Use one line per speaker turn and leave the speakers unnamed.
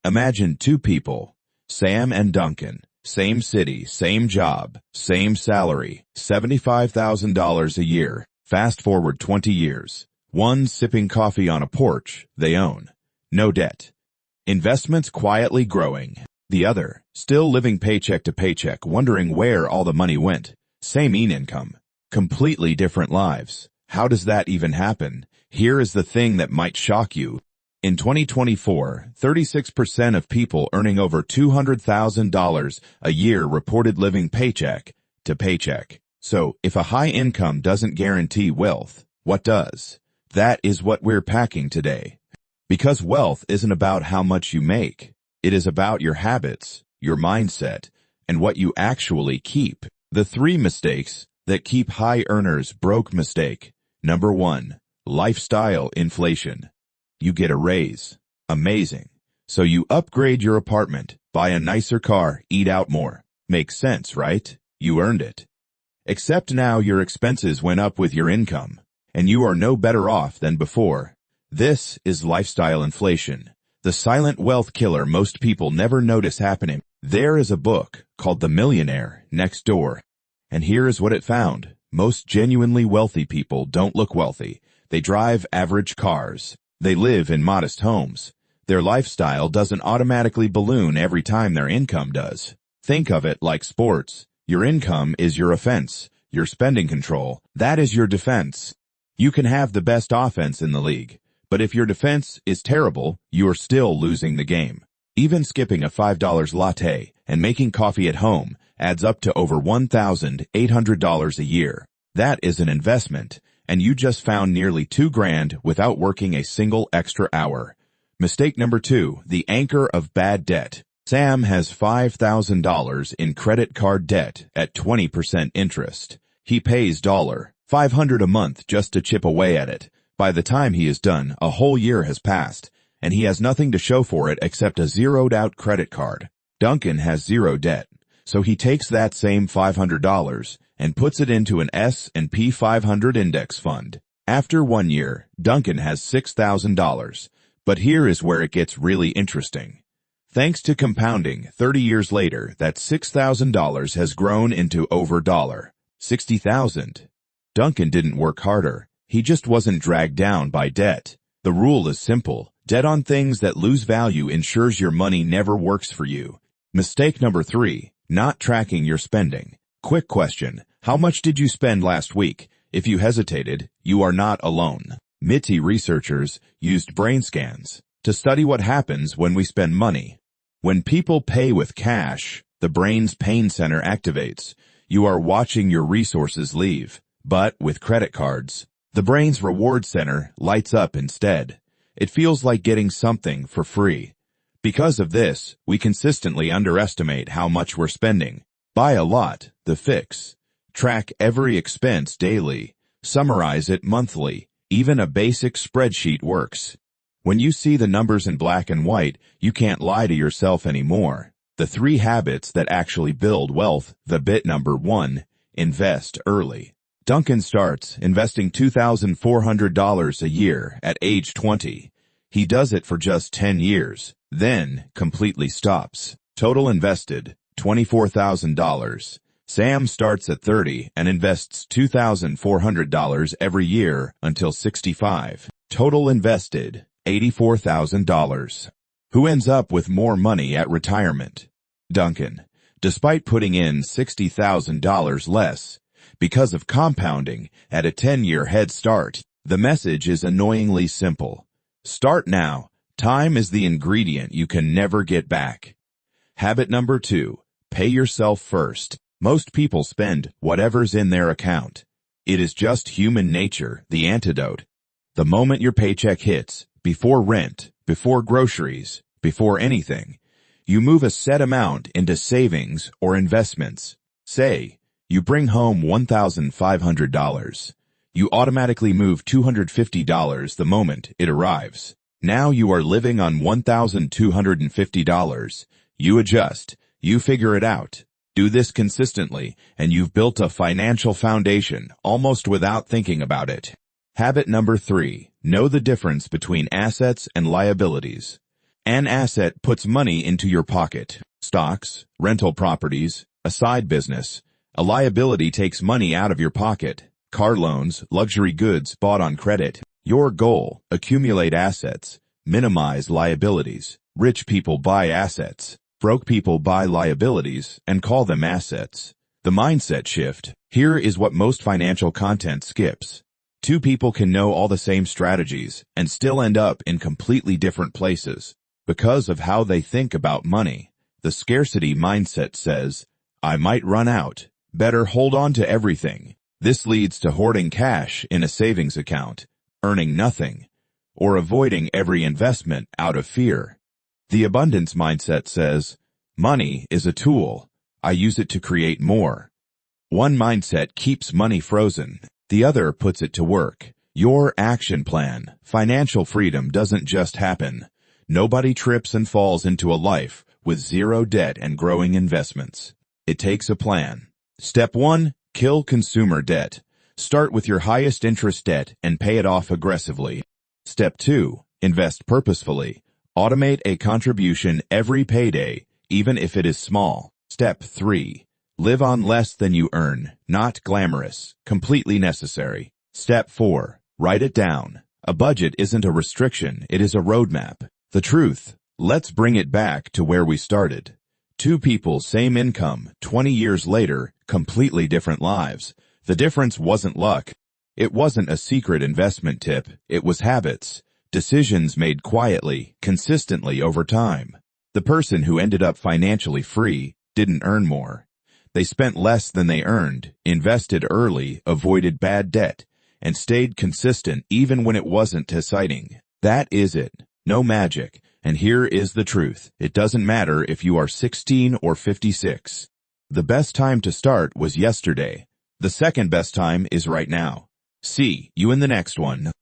Imagine two people, Sam and Duncan, same city, same job, same salary, $75,000 a year. Fast forward 20 years. One sipping coffee on a porch they own. No debt. Investments quietly growing. The other, still living paycheck to paycheck, wondering where all the money went. Same income. Completely different lives. How does that even happen? Here is the thing that might shock you. In 2024, 36% of people earning over $200,000 a year reported living paycheck to paycheck. So, if a high income doesn't guarantee wealth, what does? That is what we're packing today. Because wealth isn't about how much you make. It is about your habits, your mindset, and what you actually keep. The 3 mistakes that keep high earners broke. Mistake number 1, lifestyle inflation. You get a raise. Amazing. So you upgrade your apartment, buy a nicer car, eat out more. Makes sense, right? You earned it. Except now your expenses went up with your income, and you are no better off than before. This is lifestyle inflation, the silent wealth killer most people never notice happening. There is a book called The Millionaire Next Door, and here is what it found. Most genuinely wealthy people don't look wealthy. They drive average cars. They live in modest homes. Their lifestyle doesn't automatically balloon every time their income does. Think of it like sports. Your income is your offense. Your spending control, that is your defense. You can have the best offense in the league, but if your defense is terrible, you are still losing the game. Even skipping a $5 latte and making coffee at home adds up to over $1,800 a year. That is an investment, and you just found nearly $2,000 without working a single extra hour. Mistake number 2, the anchor of bad debt. Sam has $5,000 in credit card debt at 20% interest. He pays $500 a month just to chip away at it. By the time he is done, a whole year has passed, and he has nothing to show for it except a zeroed-out credit card. Duncan has zero debt, so he takes that same $500 and puts it into an S&P 500 index fund. After 1 year, Duncan has $6,000. But here is where it gets really interesting. Thanks to compounding, 30 years later, that $6,000 has grown into over $60,000. Duncan didn't work harder. He just wasn't dragged down by debt. The rule is simple. Debt on things that lose value ensures your money never works for you. Mistake number 3, not tracking your spending. Quick question. How much did you spend last week? If you hesitated, you are not alone. MIT researchers used brain scans to study what happens when we spend money. When people pay with cash, the brain's pain center activates. You are watching your resources leave. But with credit cards, the brain's reward center lights up instead. It feels like getting something for free. Because of this, we consistently underestimate how much we're spending. Buy a lot, the fix. Track every expense daily. Summarize it monthly. Even a basic spreadsheet works. When you see the numbers in black and white, you can't lie to yourself anymore. The 3 habits that actually build wealth. The bit number 1, invest early. Duncan starts investing $2,400 a year at age 20. He does it for just 10 years, then completely stops. Total invested, $24,000. Sam starts at 30 and invests $2,400 every year until 65. Total invested, $84,000. Who ends up with more money at retirement? Duncan. Despite putting in $60,000 less, because of compounding at a 10-year head start. The message is annoyingly simple. Start now. Time is the ingredient you can never get back. Habit number 2, pay yourself first. Most people spend whatever's in their account. It is just human nature, the antidote. The moment your paycheck hits, before rent, before groceries, before anything, you move a set amount into savings or investments. Say, you bring home $1,500. You automatically move $250 the moment it arrives. Now you are living on $1,250. You adjust. You figure it out. Do this consistently, and you've built a financial foundation almost without thinking about it. Habit number 3, know the difference between assets and liabilities. An asset puts money into your pocket. Stocks, rental properties, a side business. A liability takes money out of your pocket. Car loans, luxury goods bought on credit. Your goal: accumulate assets, minimize liabilities. Rich people buy assets. Broke people buy liabilities and call them assets. The mindset shift. Here is what most financial content skips. Two people can know all the same strategies and still end up in completely different places because of how they think about money. The scarcity mindset says, I might run out. Better hold on to everything. This leads to hoarding cash in a savings account, earning nothing, or avoiding every investment out of fear. The abundance mindset says, money is a tool. I use it to create more. One mindset keeps money frozen. The other puts it to work. Your action plan. Financial freedom doesn't just happen. Nobody trips and falls into a life with zero debt and growing investments. It takes a plan. Step 1. Kill consumer debt. Start with your highest interest debt and pay it off aggressively. Step 2. Invest purposefully. Automate a contribution every payday, even if it is small. Step 3. Live on less than you earn. Not glamorous. Completely necessary. Step 4. Write it down. A budget isn't a restriction, it is a roadmap. The truth. Let's bring it back to where we started. Two people, same income, 20 years later, completely different lives. The difference wasn't luck. It wasn't a secret investment tip. It was habits. Decisions made quietly, consistently over time. The person who ended up financially free didn't earn more. They spent less than they earned, invested early, avoided bad debt, and stayed consistent even when it wasn't exciting. That is it. No magic. And here is the truth. It doesn't matter if you are 16 or 56. The best time to start was yesterday. The second best time is right now. See you in the next one.